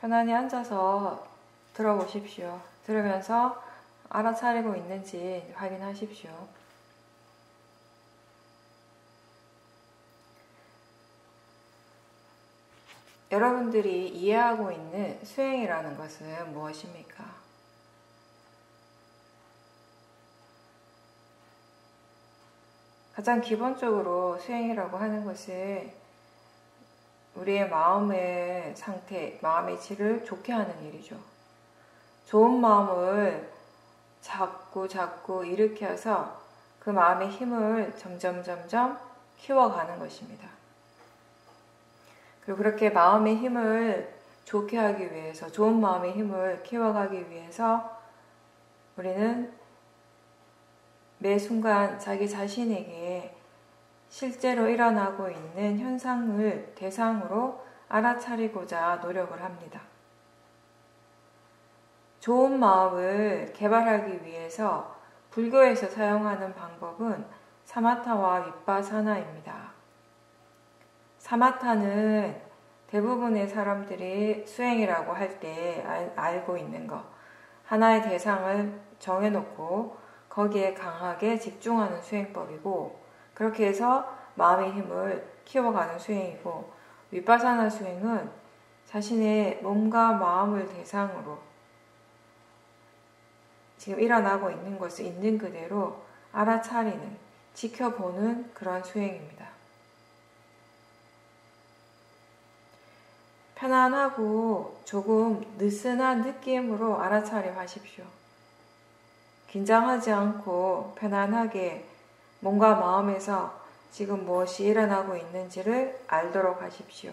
편안히 앉아서 들어보십시오. 들으면서 알아차리고 있는지 확인하십시오. 여러분들이 이해하고 있는 수행이라는 것은 무엇입니까? 가장 기본적으로 수행이라고 하는 것은 우리의 마음의 상태, 마음의 질을 좋게 하는 일이죠. 좋은 마음을 자꾸 일으켜서 그 마음의 힘을 점점 키워가는 것입니다. 그리고 그렇게 마음의 힘을 좋게 하기 위해서, 좋은 마음의 힘을 키워가기 위해서 우리는 매 순간 자기 자신에게 실제로 일어나고 있는 현상을 대상으로 알아차리고자 노력을 합니다. 좋은 마음을 개발하기 위해서 불교에서 사용하는 방법은 사마타와 윗바사나입니다. 사마타는 대부분의 사람들이 수행이라고 할 때 알고 있는 것, 하나의 대상을 정해놓고 거기에 강하게 집중하는 수행법이고, 그렇게 해서 마음의 힘을 키워가는 수행이고, 윗바사나 수행은 자신의 몸과 마음을 대상으로 지금 일어나고 있는 것을 있는 그대로 알아차리는, 지켜보는 그런 수행입니다. 편안하고 조금 느슨한 느낌으로 알아차려 하십시오. 긴장하지 않고 편안하게 몸과 마음에서 지금 무엇이 일어나고 있는지를 알도록 하십시오.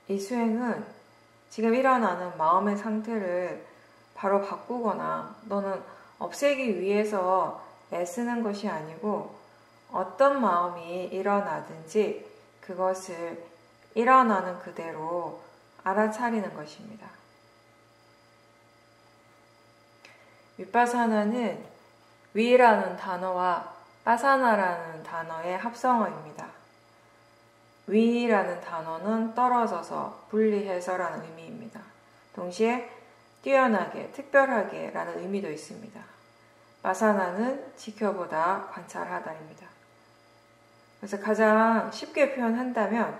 이 수행은 지금 일어나는 마음의 상태를 바로 바꾸거나 또는 없애기 위해서 애쓰는 것이 아니고, 어떤 마음이 일어나든지 그것을 일어나는 그대로 알아차리는 것입니다. 윗바사나는 위라는 단어와 바사나라는 단어의 합성어입니다. 위라는 단어는 떨어져서, 분리해서라는 의미입니다. 동시에 뛰어나게, 특별하게 라는 의미도 있습니다. 바사나는 지켜보다, 관찰하다입니다. 그래서 가장 쉽게 표현한다면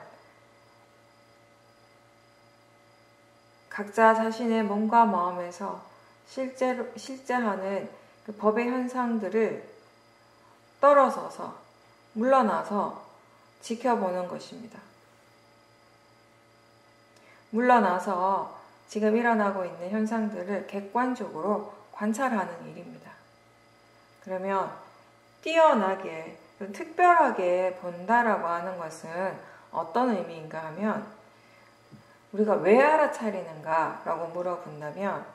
각자 자신의 몸과 마음에서 실제 하는 그 법의 현상들을 떨어져서, 물러나서 지켜보는 것입니다. 물러나서 지금 일어나고 있는 현상들을 객관적으로 관찰하는 일입니다. 그러면 뛰어나게, 특별하게 본다라고 하는 것은 어떤 의미인가 하면, 우리가 왜 알아차리는가 라고 물어본다면,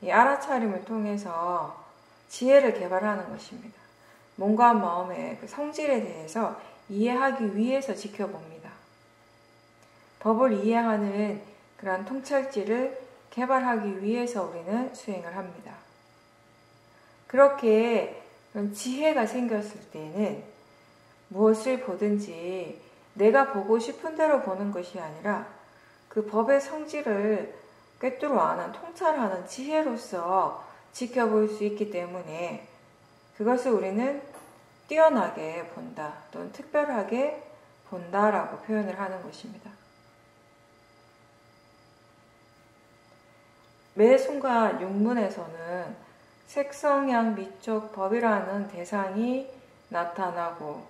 이 알아차림을 통해서 지혜를 개발하는 것입니다. 몸과 마음의 그 성질에 대해서 이해하기 위해서 지켜봅니다. 법을 이해하는 그런 통찰지를 개발하기 위해서 우리는 수행을 합니다. 그렇게 지혜가 생겼을 때는 무엇을 보든지 내가 보고 싶은 대로 보는 것이 아니라 그 법의 성질을 꿰뚫어 아는, 통찰하는 지혜로서 지켜볼 수 있기 때문에 그것을 우리는 뛰어나게 본다 또는 특별하게 본다라고 표현을 하는 것입니다. 매 순간 육문에서는 색성향 미촉 법이라는 대상이 나타나고,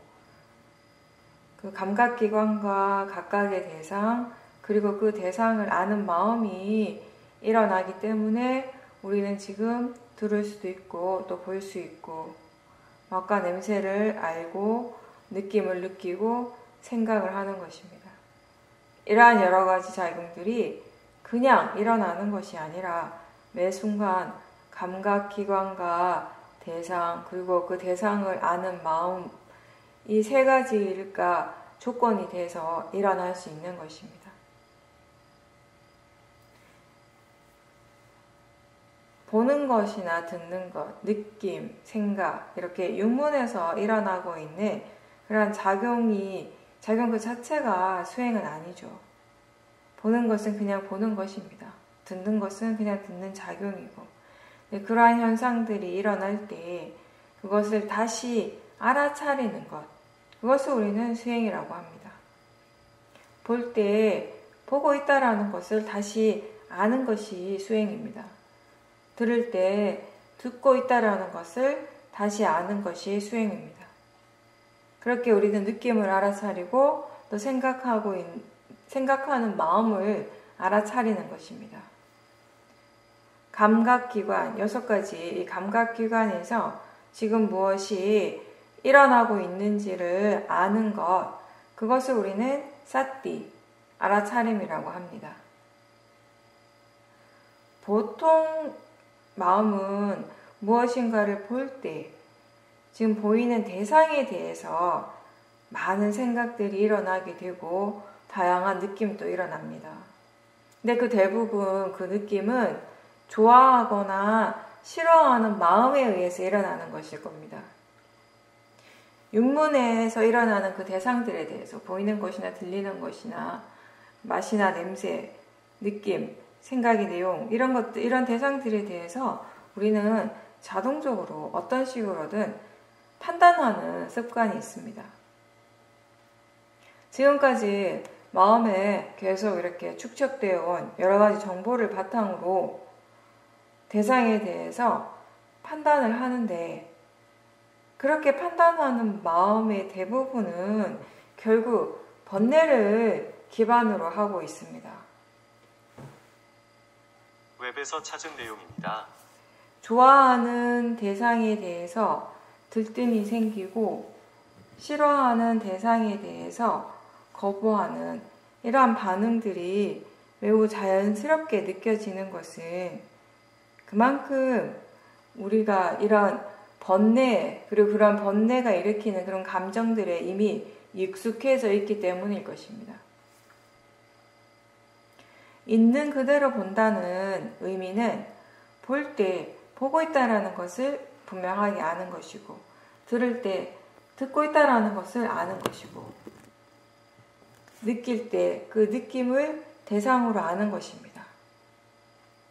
그 감각기관과 각각의 대상, 그리고 그 대상을 아는 마음이 일어나기 때문에 우리는 지금 들을 수도 있고 또 볼 수 있고, 맛과 냄새를 알고 느낌을 느끼고 생각을 하는 것입니다. 이러한 여러 가지 작용들이 그냥 일어나는 것이 아니라 매 순간 감각기관과 대상, 그리고 그 대상을 아는 마음, 이 세 가지가 조건이 돼서 일어날 수 있는 것입니다. 보는 것이나 듣는 것, 느낌, 생각, 이렇게 육문에서 일어나고 있는 그런 작용 그 자체가 수행은 아니죠. 보는 것은 그냥 보는 것입니다. 듣는 것은 그냥 듣는 작용이고, 그러한 현상들이 일어날 때 그것을 다시 알아차리는 것, 그것을 우리는 수행이라고 합니다. 볼 때 보고 있다라는 것을 다시 아는 것이 수행입니다. 들을 때 듣고 있다라는 것을 다시 아는 것이 수행입니다. 그렇게 우리는 느낌을 알아차리고 또 생각하는 마음을 알아차리는 것입니다. 감각기관, 6가지 이 감각기관에서 지금 무엇이 일어나고 있는지를 아는 것, 그것을 우리는 사띠, 알아차림이라고 합니다. 보통 마음은 무엇인가를 볼 때 지금 보이는 대상에 대해서 많은 생각들이 일어나게 되고 다양한 느낌도 일어납니다. 근데 그 대부분 그 느낌은 좋아하거나 싫어하는 마음에 의해서 일어나는 것일 겁니다. 육문에서 일어나는 그 대상들에 대해서 보이는 것이나 들리는 것이나 맛이나 냄새, 느낌, 생각의 내용 이런 대상들에 대해서 우리는 자동적으로 어떤 식으로든 판단하는 습관이 있습니다. 지금까지 마음에 계속 이렇게 축적되어 온 여러 가지 정보를 바탕으로 대상에 대해서 판단을 하는데, 그렇게 판단하는 마음의 대부분은 결국 번뇌를 기반으로 하고 있습니다. 웹에서 찾은 내용입니다. 좋아하는 대상에 대해서 들뜸이 생기고 싫어하는 대상에 대해서 거부하는 이러한 반응들이 매우 자연스럽게 느껴지는 것은 그만큼 우리가 이런 번뇌, 그리고 그런 번뇌가 일으키는 그런 감정들에 이미 익숙해져 있기 때문일 것입니다. 있는 그대로 본다는 의미는 볼 때 보고 있다라는 것을 분명하게 아는 것이고, 들을 때 듣고 있다라는 것을 아는 것이고, 느낄 때 그 느낌을 대상으로 아는 것입니다.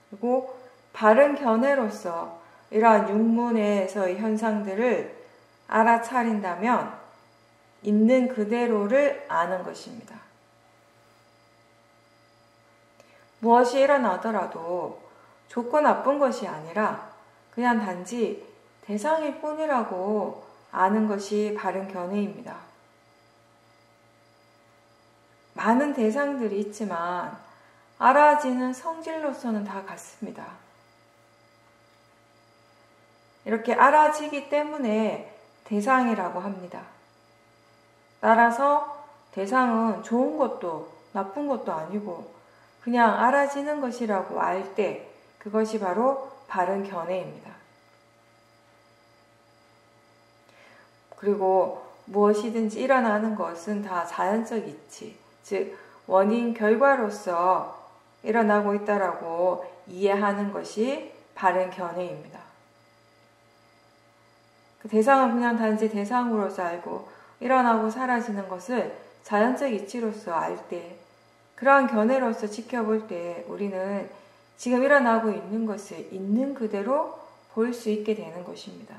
그리고 바른 견해로서 이러한 육문에서의 현상들을 알아차린다면 있는 그대로를 아는 것입니다. 무엇이 일어나더라도 좋고 나쁜 것이 아니라 그냥 단지 대상일 뿐이라고 아는 것이 바른 견해입니다. 많은 대상들이 있지만 알아지는 성질로서는 다 같습니다. 이렇게 알아지기 때문에 대상이라고 합니다. 따라서 대상은 좋은 것도 나쁜 것도 아니고 그냥 알아지는 것이라고 알 때 그것이 바로 바른 견해입니다. 그리고 무엇이든지 일어나는 것은 다 자연적 이치, 즉 원인 결과로서 일어나고 있다라고 이해하는 것이 바른 견해입니다. 그 대상은 그냥 단지 대상으로서 알고 일어나고 사라지는 것을 자연적 이치로서 알 때, 그러한 견해로서 지켜볼 때 우리는 지금 일어나고 있는 것을 있는 그대로 볼 수 있게 되는 것입니다.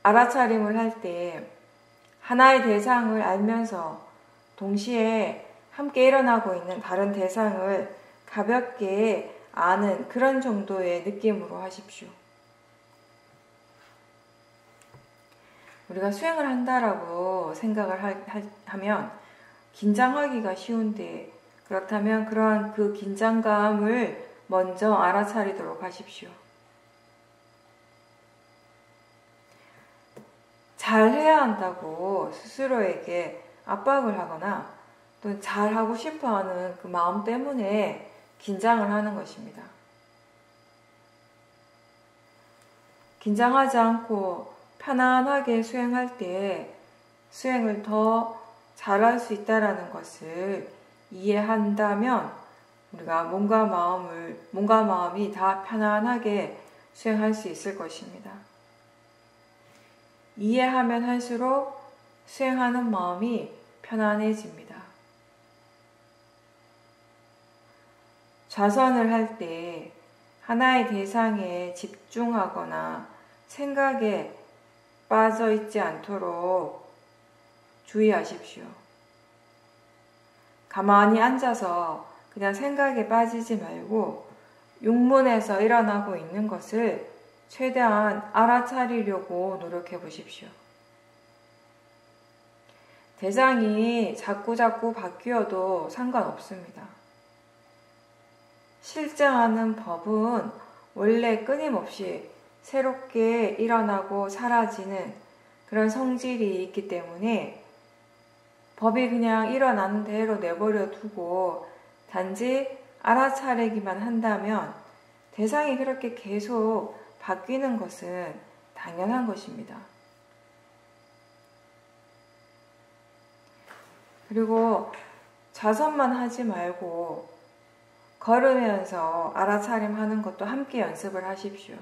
알아차림을 할 때 하나의 대상을 알면서 동시에 함께 일어나고 있는 다른 대상을 가볍게 아는 그런 정도의 느낌으로 하십시오. 우리가 수행을 한다라고 생각을 하면 긴장하기가 쉬운데, 그렇다면 그러한 그 긴장감을 먼저 알아차리도록 하십시오. 잘해야 한다고 스스로에게 압박을 하거나 또 잘하고 싶어하는 그 마음 때문에 긴장을 하는 것입니다. 긴장하지 않고 편안하게 수행할 때 수행을 더 잘할 수 있다는 것을 이해한다면 우리가 몸과 마음이 다 편안하게 수행할 수 있을 것입니다. 이해하면 할수록 수행하는 마음이 편안해집니다. 좌선을 할 때 하나의 대상에 집중하거나 생각에 빠져 있지 않도록 주의하십시오. 가만히 앉아서 그냥 생각에 빠지지 말고 육문에서 일어나고 있는 것을 최대한 알아차리려고 노력해 보십시오. 대상이 자꾸자꾸 바뀌어도 상관없습니다. 실증하는 법은 원래 끊임없이 새롭게 일어나고 사라지는 그런 성질이 있기 때문에 법이 그냥 일어나는 대로 내버려 두고 단지 알아차리기만 한다면 대상이 그렇게 계속 바뀌는 것은 당연한 것입니다. 그리고 좌선만 하지 말고 걸으면서 알아차림하는 것도 함께 연습을 하십시오.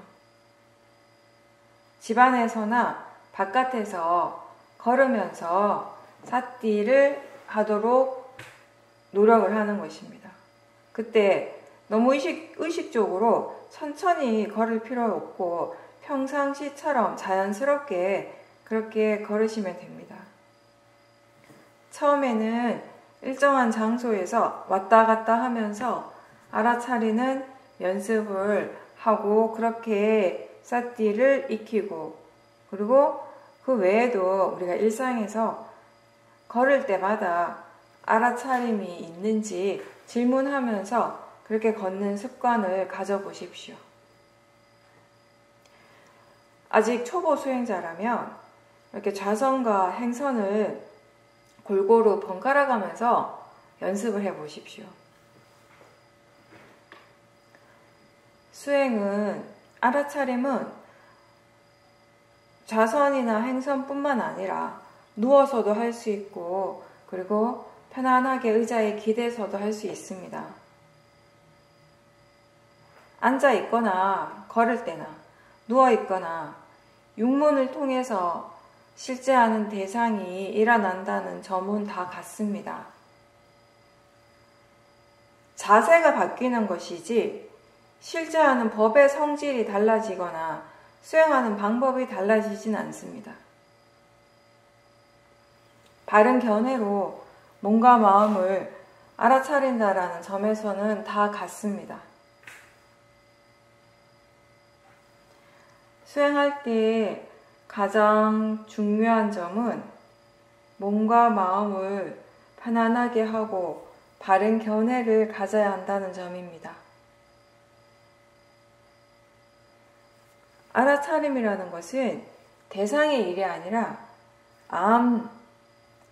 집안에서나 바깥에서 걸으면서 사띠를 하도록 노력을 하는 것입니다. 그때 너무 의식적으로 천천히 걸을 필요 없고 평상시처럼 자연스럽게 그렇게 걸으시면 됩니다. 처음에는 일정한 장소에서 왔다 갔다 하면서 알아차리는 연습을 하고 그렇게 사띠를 익히고 그리고 그 외에도 우리가 일상에서 걸을 때마다 알아차림이 있는지 질문하면서 그렇게 걷는 습관을 가져보십시오. 아직 초보 수행자라면 이렇게 좌선과 행선을 골고루 번갈아 가면서 연습을 해 보십시오. 수행은, 알아차림은 좌선이나 행선뿐만 아니라 누워서도 할 수 있고 그리고 편안하게 의자에 기대서도 할 수 있습니다. 앉아 있거나 걸을 때나 누워 있거나 육문을 통해서 실제하는 대상이 일어난다는 점은 다 같습니다. 자세가 바뀌는 것이지 실제하는 법의 성질이 달라지거나 수행하는 방법이 달라지진 않습니다. 바른 견해로 몸과 마음을 알아차린다라는 점에서는 다 같습니다. 수행할 때 가장 중요한 점은 몸과 마음을 편안하게 하고 바른 견해를 가져야 한다는 점입니다. 알아차림이라는 것은 대상의 일이 아니라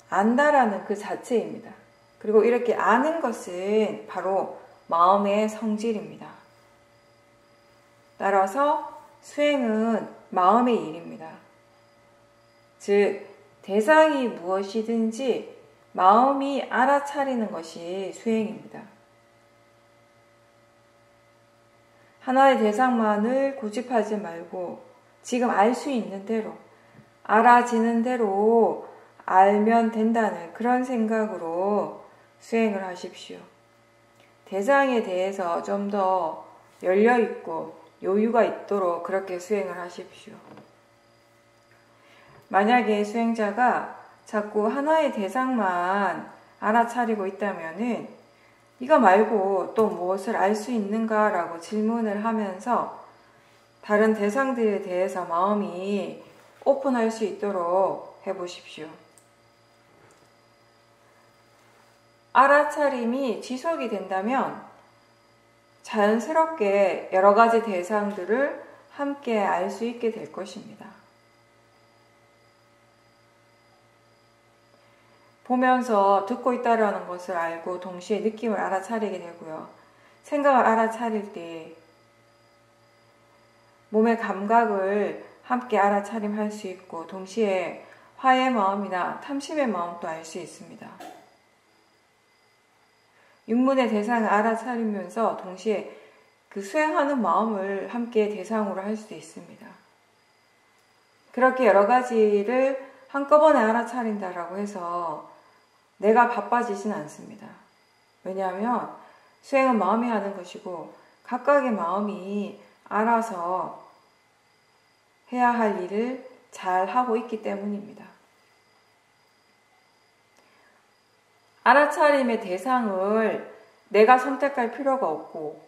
안다라는 그 자체입니다. 그리고 이렇게 아는 것은 바로 마음의 성질입니다. 따라서 수행은 마음의 일입니다. 즉, 대상이 무엇이든지 마음이 알아차리는 것이 수행입니다. 하나의 대상만을 고집하지 말고 지금 알 수 있는 대로, 알아지는 대로 알면 된다는 그런 생각으로 수행을 하십시오. 대상에 대해서 좀 더 열려있고 여유가 있도록 그렇게 수행을 하십시오. 만약에 수행자가 자꾸 하나의 대상만 알아차리고 있다면은 이거 말고 또 무엇을 알 수 있는가 라고 질문을 하면서 다른 대상들에 대해서 마음이 오픈할 수 있도록 해보십시오. 알아차림이 지속이 된다면 자연스럽게 여러 가지 대상들을 함께 알 수 있게 될 것입니다. 보면서 듣고 있다라는 것을 알고 동시에 느낌을 알아차리게 되고요. 생각을 알아차릴 때 몸의 감각을 함께 알아차림할 수 있고 동시에 화의 마음이나 탐심의 마음도 알 수 있습니다. 육문의 대상을 알아차리면서 동시에 그 수행하는 마음을 함께 대상으로 할 수도 있습니다. 그렇게 여러 가지를 한꺼번에 알아차린다라고 해서 내가 바빠지진 않습니다. 왜냐하면 수행은 마음이 하는 것이고 각각의 마음이 알아서 해야 할 일을 잘 하고 있기 때문입니다. 알아차림의 대상을 내가 선택할 필요가 없고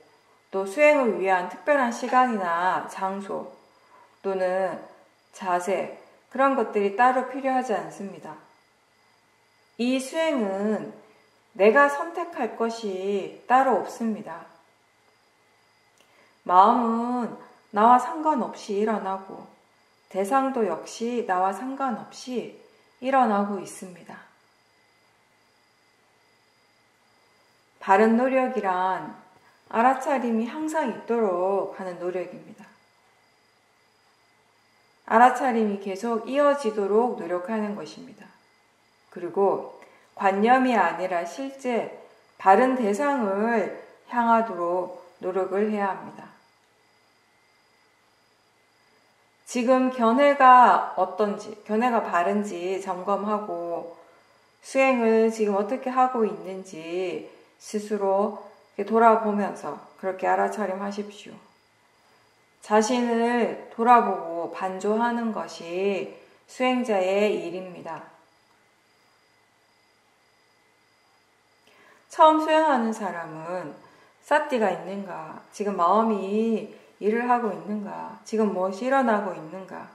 또 수행을 위한 특별한 시간이나 장소 또는 자세 그런 것들이 따로 필요하지 않습니다. 이 수행은 내가 선택할 것이 따로 없습니다. 마음은 나와 상관없이 일어나고 대상도 역시 나와 상관없이 일어나고 있습니다. 바른 노력이란 알아차림이 항상 있도록 하는 노력입니다. 알아차림이 계속 이어지도록 노력하는 것입니다. 그리고 관념이 아니라 실제 바른 대상을 향하도록 노력을 해야 합니다. 지금 견해가 어떤지, 견해가 바른지 점검하고 수행을 지금 어떻게 하고 있는지 스스로 돌아보면서 그렇게 알아차림하십시오. 자신을 돌아보고 반조하는 것이 수행자의 일입니다. 처음 수행하는 사람은 사띠가 있는가, 지금 마음이 일을 하고 있는가, 지금 무엇이 일어나고 있는가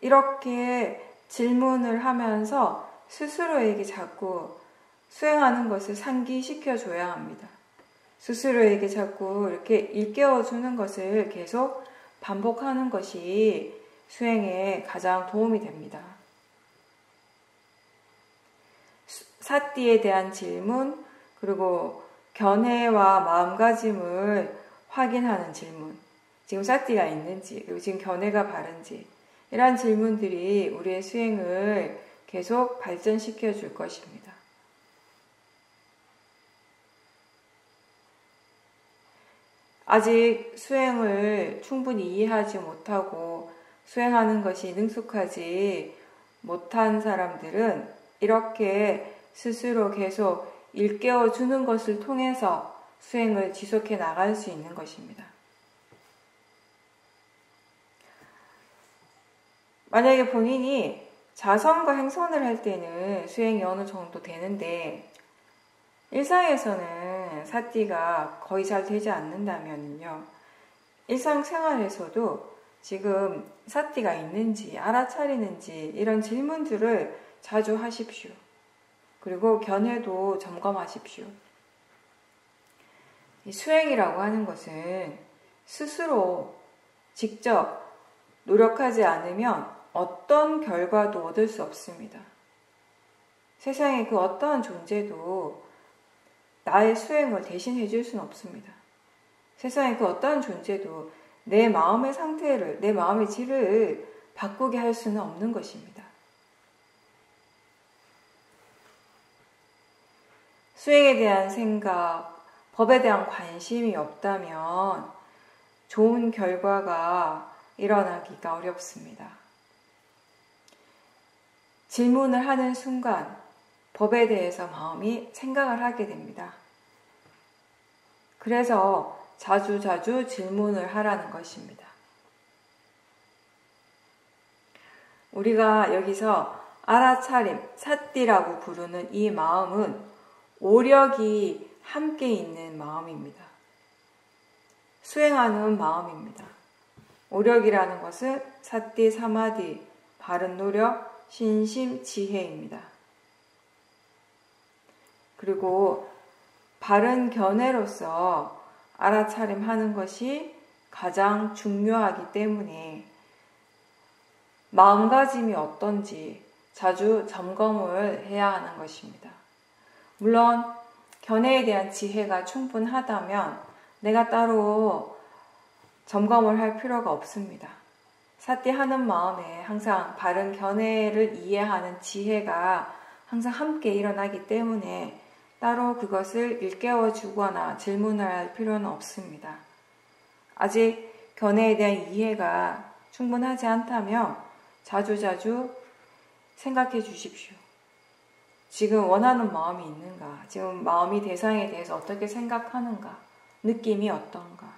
이렇게 질문을 하면서 스스로에게 자꾸 수행하는 것을 상기시켜 줘야 합니다. 스스로에게 자꾸 이렇게 일깨워주는 것을 계속 반복하는 것이 수행에 가장 도움이 됩니다. 사띠에 대한 질문, 그리고 견해와 마음가짐을 확인하는 질문, 지금 사띠가 있는지, 그리고 지금 견해가 바른지 이러한 질문들이 우리의 수행을 계속 발전시켜 줄 것입니다. 아직 수행을 충분히 이해하지 못하고 수행하는 것이 능숙하지 못한 사람들은 이렇게 스스로 계속 일깨워 주는 것을 통해서 수행을 지속해 나갈 수 있는 것입니다. 만약에 본인이 자선과 행선을 할 때는 수행이 어느 정도 되는데 일상에서는 사띠가 거의 잘 되지 않는다면요. 일상생활에서도 지금 사띠가 있는지 알아차리는지 이런 질문들을 자주 하십시오. 그리고 견해도 점검하십시오. 이 수행이라고 하는 것은 스스로 직접 노력하지 않으면 어떤 결과도 얻을 수 없습니다. 세상의 그 어떠한 존재도 나의 수행을 대신해 줄 수는 없습니다. 세상의 그 어떠한 존재도 내 마음의 상태를, 내 마음의 질을 바꾸게 할 수는 없는 것입니다. 수행에 대한 생각, 법에 대한 관심이 없다면 좋은 결과가 일어나기가 어렵습니다. 질문을 하는 순간 법에 대해서 마음이 생각을 하게 됩니다. 그래서 자주자주 질문을 하라는 것입니다. 우리가 여기서 알아차림, 사띠라고 부르는 이 마음은 오력이 함께 있는 마음입니다. 수행하는 마음입니다. 오력이라는 것은 사띠, 사마디, 바른 노력, 신심, 지혜입니다. 그리고 바른 견해로서 알아차림하는 것이 가장 중요하기 때문에 마음가짐이 어떤지 자주 점검을 해야 하는 것입니다. 물론 견해에 대한 지혜가 충분하다면 내가 따로 점검을 할 필요가 없습니다. 사띠하는 마음에 항상 바른 견해를 이해하는 지혜가 항상 함께 일어나기 때문에 따로 그것을 일깨워 주거나 질문할 필요는 없습니다. 아직 견해에 대한 이해가 충분하지 않다면 자주자주 생각해 주십시오. 지금 원하는 마음이 있는가? 지금 마음이 대상에 대해서 어떻게 생각하는가? 느낌이 어떤가?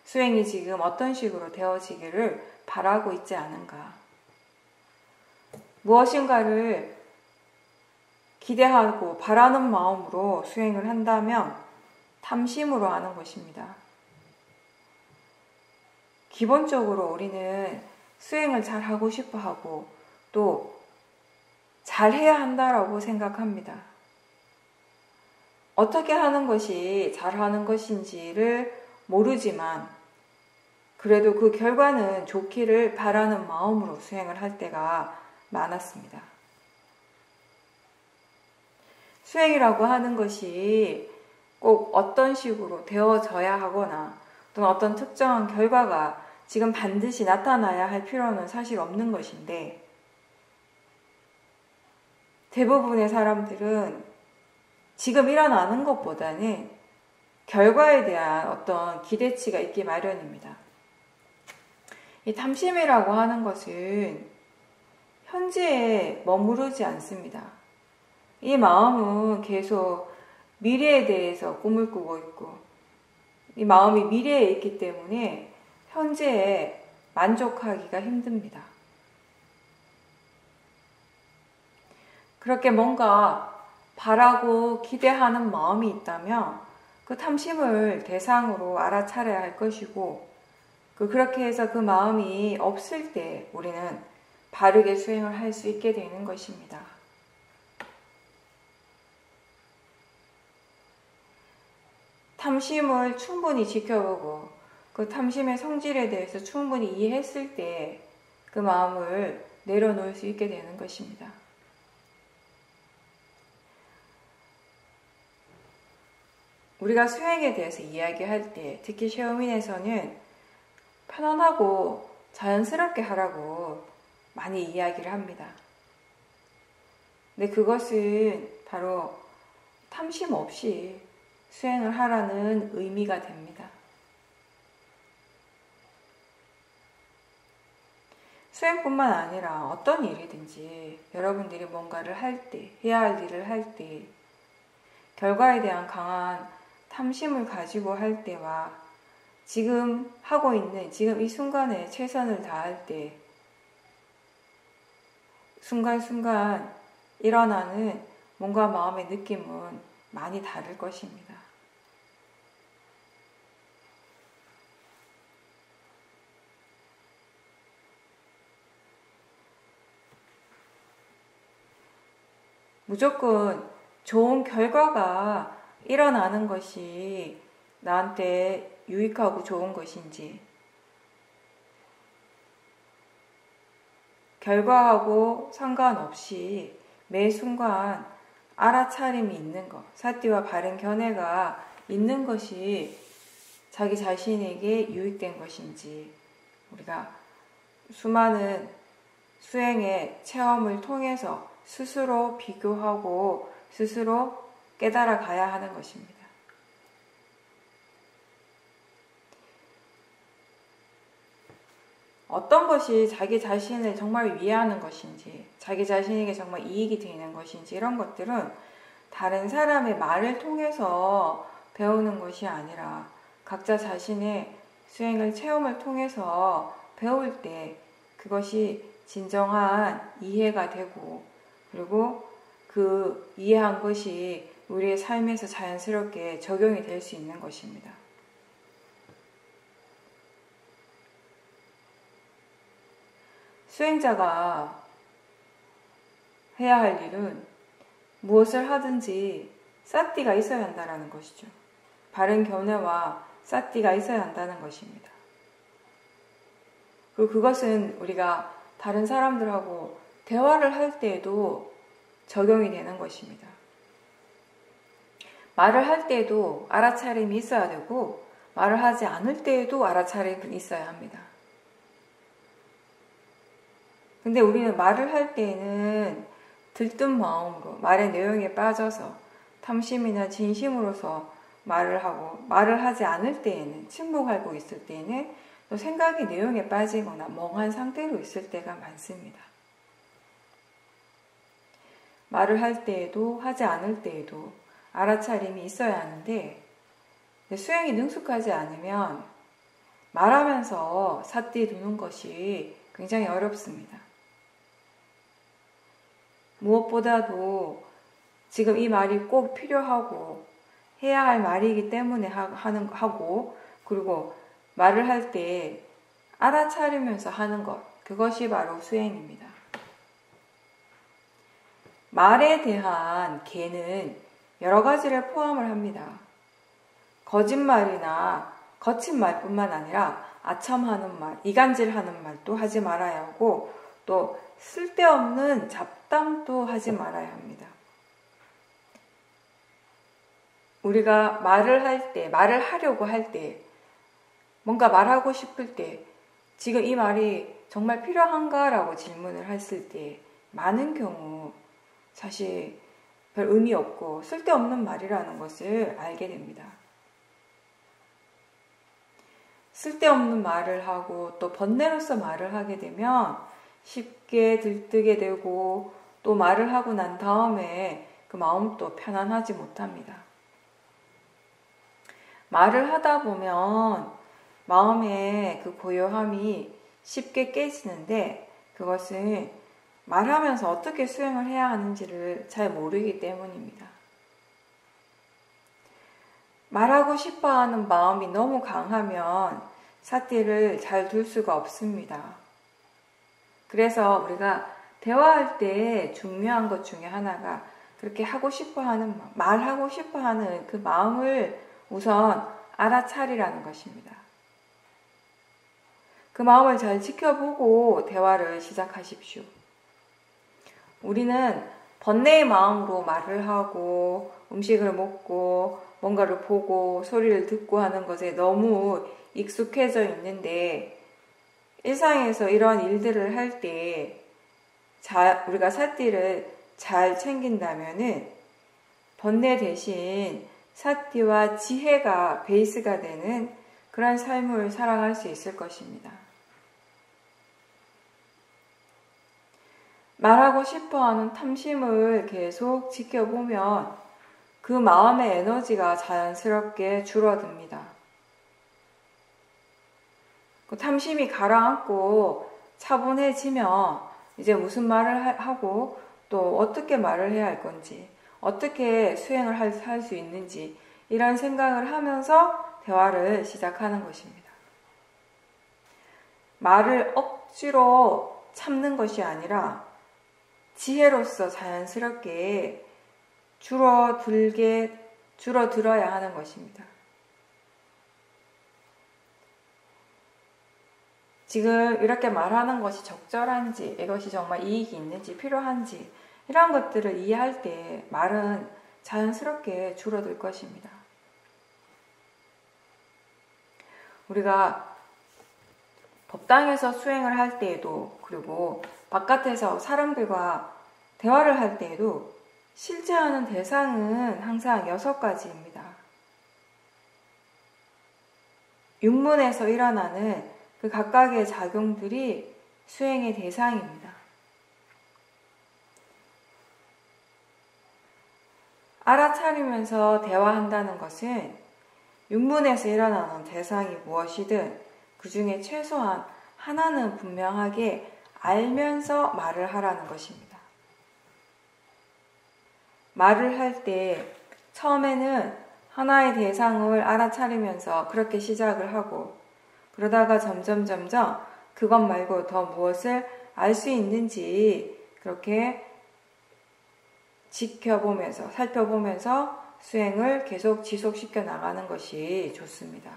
수행이 지금 어떤 식으로 되어지기를 바라고 있지 않은가? 무엇인가를 기대하고 바라는 마음으로 수행을 한다면 탐심으로 하는 것입니다. 기본적으로 우리는 수행을 잘 하고 싶어 하고 또 잘해야 한다라고 생각합니다. 어떻게 하는 것이 잘하는 것인지를 모르지만 그래도 그 결과는 좋기를 바라는 마음으로 수행을 할 때가 많았습니다. 수행이라고 하는 것이 꼭 어떤 식으로 되어져야 하거나 또는 어떤 특정한 결과가 지금 반드시 나타나야 할 필요는 사실 없는 것인데 대부분의 사람들은 지금 일어나는 것보다는 결과에 대한 어떤 기대치가 있기 마련입니다. 이 탐심이라고 하는 것은 현재에 머무르지 않습니다. 이 마음은 계속 미래에 대해서 꿈을 꾸고 있고 이 마음이 미래에 있기 때문에 현재에 만족하기가 힘듭니다. 그렇게 뭔가 바라고 기대하는 마음이 있다면 그 탐심을 대상으로 알아차려야 할 것이고 그렇게 해서 그 마음이 없을 때 우리는 바르게 수행을 할 수 있게 되는 것입니다. 탐심을 충분히 지켜보고 그 탐심의 성질에 대해서 충분히 이해했을 때 그 마음을 내려놓을 수 있게 되는 것입니다. 우리가 수행에 대해서 이야기할 때 특히 셰오민에서는 편안하고 자연스럽게 하라고 많이 이야기를 합니다. 근데 그것은 바로 탐심 없이 수행을 하라는 의미가 됩니다. 수행뿐만 아니라 어떤 일이든지 여러분들이 뭔가를 할 때, 해야 할 일을 할 때, 결과에 대한 강한 탐심을 가지고 할 때와 지금 하고 있는 지금 이 순간에 최선을 다할 때 순간순간 일어나는 몸과 마음의 느낌은 많이 다를 것입니다. 무조건 좋은 결과가 일어나는 것이 나한테 유익하고 좋은 것인지 결과하고 상관없이 매 순간 알아차림이 있는 것, 사티와 바른 견해가 있는 것이 자기 자신에게 유익된 것인지 우리가 수많은 수행의 체험을 통해서 스스로 비교하고 스스로 깨달아 가야 하는 것입니다. 어떤 것이 자기 자신을 정말 위하는 것인지, 자기 자신에게 정말 이익이 되는 것인지 이런 것들은 다른 사람의 말을 통해서 배우는 것이 아니라 각자 자신의 수행을 체험을 통해서 배울 때 그것이 진정한 이해가 되고 그리고 그 이해한 것이 우리의 삶에서 자연스럽게 적용이 될 수 있는 것입니다. 수행자가 해야 할 일은 무엇을 하든지 사띠가 있어야 한다는 것이죠. 바른 견해와 사띠가 있어야 한다는 것입니다. 그리고 그것은 우리가 다른 사람들하고 대화를 할 때에도 적용이 되는 것입니다. 말을 할 때에도 알아차림이 있어야 되고 말을 하지 않을 때에도 알아차림이 있어야 합니다. 근데 우리는 말을 할 때에는 들뜬 마음으로 말의 내용에 빠져서 탐심이나 진심으로서 말을 하고 말을 하지 않을 때에는 침묵하고 있을 때에는 또 생각이 내용에 빠지거나 멍한 상태로 있을 때가 많습니다. 말을 할 때에도 하지 않을 때에도 알아차림이 있어야 하는데 수행이 능숙하지 않으면 말하면서 삿띠 두는 것이 굉장히 어렵습니다. 무엇보다도 지금 이 말이 꼭 필요하고 해야 할 말이기 때문에 하고 그리고 말을 할 때 알아차리면서 하는 것, 그것이 바로 수행입니다. 말에 대한 개는 여러 가지를 포함을 합니다. 거짓말이나 거친 말뿐만 아니라 아첨하는 말, 이간질하는 말도 하지 말아야 하고 또 쓸데없는 잡담도 하지 말아야 합니다. 우리가 말을 하려고 할 때, 뭔가 말하고 싶을 때, 지금 이 말이 정말 필요한가라고 질문을 했을 때, 많은 경우 사실 별 의미 없고 쓸데없는 말이라는 것을 알게 됩니다. 쓸데없는 말을 하고 또 번뇌로서 말을 하게 되면 쉽게 들뜨게 되고 또 말을 하고 난 다음에 그 마음도 편안하지 못합니다. 말을 하다 보면 마음의 그 고요함이 쉽게 깨지는데 그것은 말하면서 어떻게 수행을 해야 하는지를 잘 모르기 때문입니다. 말하고 싶어 하는 마음이 너무 강하면 삿띠를 잘 둘 수가 없습니다. 그래서 우리가 대화할 때 중요한 것 중에 하나가 그렇게 하고 싶어 하는, 말하고 싶어 하는 그 마음을 우선 알아차리라는 것입니다. 그 마음을 잘 지켜보고 대화를 시작하십시오. 우리는 번뇌의 마음으로 말을 하고 음식을 먹고 뭔가를 보고 소리를 듣고 하는 것에 너무 익숙해져 있는데 일상에서 이런 일들을 할 때 우리가 삿띠를 잘 챙긴다면은 번뇌 대신 삿띠와 지혜가 베이스가 되는 그런 삶을 살아갈 수 있을 것입니다. 말하고 싶어하는 탐심을 계속 지켜보면 그 마음의 에너지가 자연스럽게 줄어듭니다. 그 탐심이 가라앉고 차분해지면 이제 무슨 말을 하고 또 어떻게 말을 해야 할 건지 어떻게 수행을 할 수 있는지 이런 생각을 하면서 대화를 시작하는 것입니다. 말을 억지로 참는 것이 아니라 지혜로서 자연스럽게 줄어들어야 하는 것입니다. 지금 이렇게 말하는 것이 적절한지, 이것이 정말 이익이 있는지, 필요한지 이런 것들을 이해할 때 말은 자연스럽게 줄어들 것입니다. 우리가 법당에서 수행을 할 때에도 그리고 바깥에서 사람들과 대화를 할 때에도 실제하는 대상은 항상 6가지입니다. 육문에서 일어나는 그 각각의 작용들이 수행의 대상입니다. 알아차리면서 대화한다는 것은 육문에서 일어나는 대상이 무엇이든 그 중에 최소한 하나는 분명하게 알면서 말을 하라는 것입니다. 말을 할 때 처음에는 하나의 대상을 알아차리면서 그렇게 시작을 하고 그러다가 점점 그것 말고 더 무엇을 알 수 있는지 그렇게 지켜보면서 살펴보면서 수행을 계속 지속시켜 나가는 것이 좋습니다.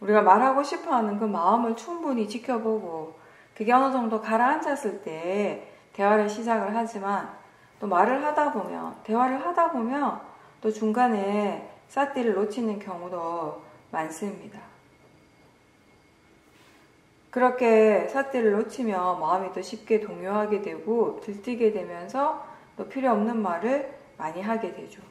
우리가 말하고 싶어하는 그 마음을 충분히 지켜보고 그게 어느 정도 가라앉았을 때 대화를 시작을 하지만 또 대화를 하다 보면 또 중간에 삿띠를 놓치는 경우도 많습니다. 그렇게 삿띠를 놓치면 마음이 또 쉽게 동요하게 되고 들뜨게 되면서 또 필요 없는 말을 많이 하게 되죠.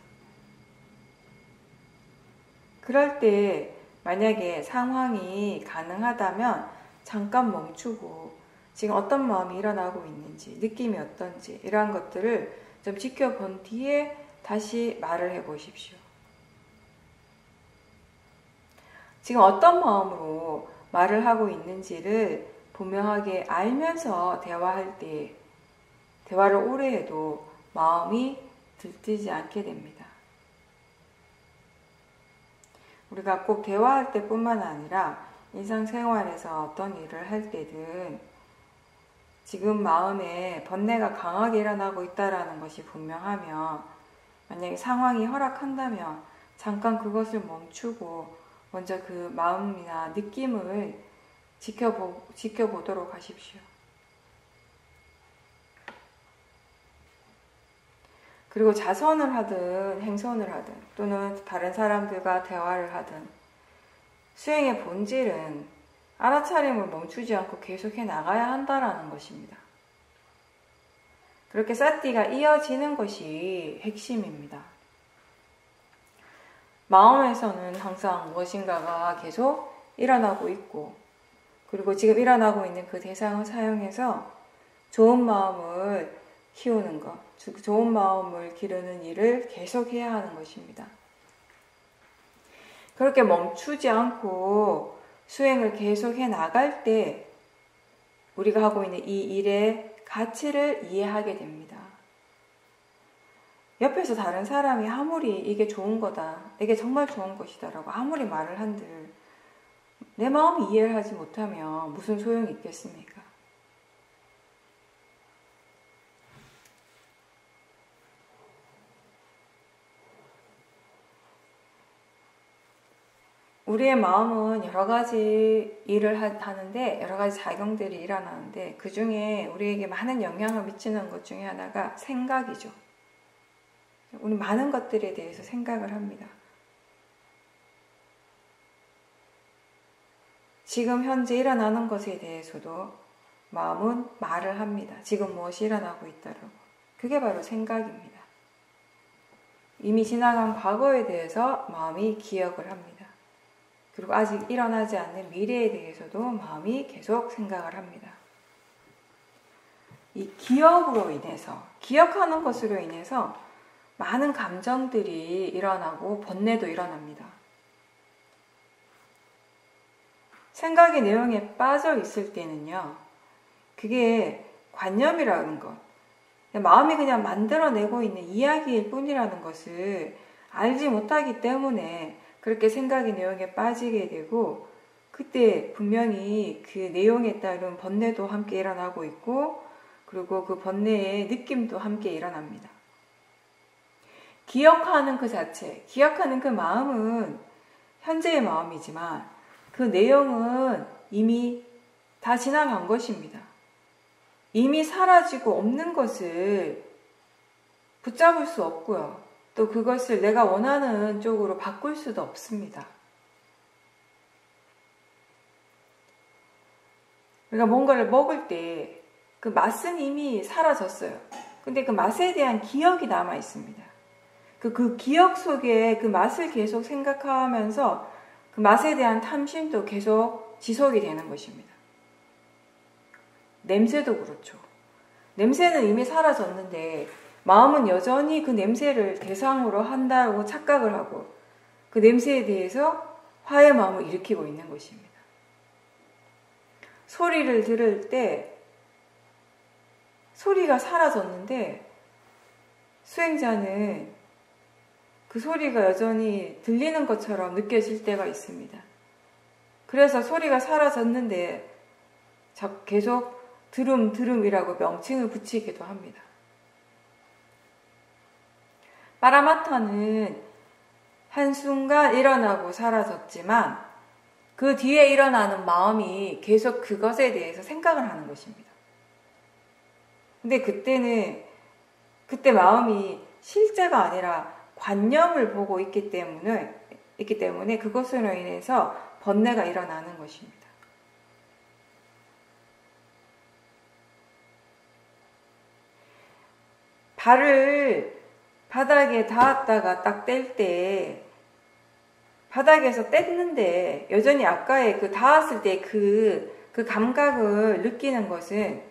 그럴 때 만약에 상황이 가능하다면 잠깐 멈추고 지금 어떤 마음이 일어나고 있는지, 느낌이 어떤지 이러한 것들을 좀 지켜본 뒤에 다시 말을 해보십시오. 지금 어떤 마음으로 말을 하고 있는지를 분명하게 알면서 대화할 때 대화를 오래 해도 마음이 들뜨지 않게 됩니다. 우리가 꼭 대화할 때뿐만 아니라 일상생활에서 어떤 일을 할 때든 지금 마음에 번뇌가 강하게 일어나고 있다는 것이 분명하면 만약에 상황이 허락한다면 잠깐 그것을 멈추고 먼저 그 마음이나 느낌을 지켜보도록 하십시오. 그리고 자선을 하든 행선을 하든 또는 다른 사람들과 대화를 하든 수행의 본질은 알아차림을 멈추지 않고 계속해 나가야 한다라는 것입니다. 그렇게 사띠가 이어지는 것이 핵심입니다. 마음에서는 항상 무엇인가가 계속 일어나고 있고 그리고 지금 일어나고 있는 그 대상을 사용해서 좋은 마음을 키우는 것, 좋은 마음을 기르는 일을 계속해야 하는 것입니다. 그렇게 멈추지 않고 수행을 계속해 나갈 때 우리가 하고 있는 이 일의 가치를 이해하게 됩니다. 옆에서 다른 사람이 아무리 이게 좋은 거다, 이게 정말 좋은 것이다 라고 아무리 말을 한들 내 마음이 이해를 하지 못하면 무슨 소용이 있겠습니까? 우리의 마음은 여러 가지 일을 하는데 여러 가지 작용들이 일어나는데 그 중에 우리에게 많은 영향을 미치는 것 중에 하나가 생각이죠. 우리 많은 것들에 대해서 생각을 합니다. 지금 현재 일어나는 것에 대해서도 마음은 말을 합니다. 지금 무엇이 일어나고 있다라고. 그게 바로 생각입니다. 이미 지나간 과거에 대해서 마음이 기억을 합니다. 그리고 아직 일어나지 않는 미래에 대해서도 마음이 계속 생각을 합니다. 이 기억으로 인해서, 기억하는 것으로 인해서 많은 감정들이 일어나고 번뇌도 일어납니다. 생각의 내용에 빠져 있을 때는요, 그게 관념이라는 것, 마음이 그냥 만들어내고 있는 이야기일 뿐이라는 것을 알지 못하기 때문에 그렇게 생각의 내용에 빠지게 되고 그때 분명히 그 내용에 따른 번뇌도 함께 일어나고 있고 그리고 그 번뇌의 느낌도 함께 일어납니다. 기억하는 그 자체, 기억하는 그 마음은 현재의 마음이지만 그 내용은 이미 다 지나간 것입니다. 이미 사라지고 없는 것을 붙잡을 수 없고요. 또 그것을 내가 원하는 쪽으로 바꿀 수도 없습니다. 우리가 뭔가를 먹을 때 그 맛은 이미 사라졌어요. 근데 그 맛에 대한 기억이 남아 있습니다. 그 기억 속에 그 맛을 계속 생각하면서 그 맛에 대한 탐심도 계속 지속이 되는 것입니다. 냄새도 그렇죠. 냄새는 이미 사라졌는데 마음은 여전히 그 냄새를 대상으로 한다고 착각을 하고 그 냄새에 대해서 화의 마음을 일으키고 있는 것입니다. 소리를 들을 때 소리가 사라졌는데 수행자는 그 소리가 여전히 들리는 것처럼 느껴질 때가 있습니다. 그래서 소리가 사라졌는데 계속 드름이라고 명칭을 붙이기도 합니다. 파라마타는 한순간 일어나고 사라졌지만 그 뒤에 일어나는 마음이 계속 그것에 대해서 생각을 하는 것입니다. 근데 그때 마음이 실제가 아니라 관념을 보고 있기 때문에 그것으로 인해서 번뇌가 일어나는 것입니다. 발을 바닥에 닿았다가 딱 뗄 때 바닥에서 뗐는데 여전히 아까의 그 닿았을 때 그 감각을 느끼는 것은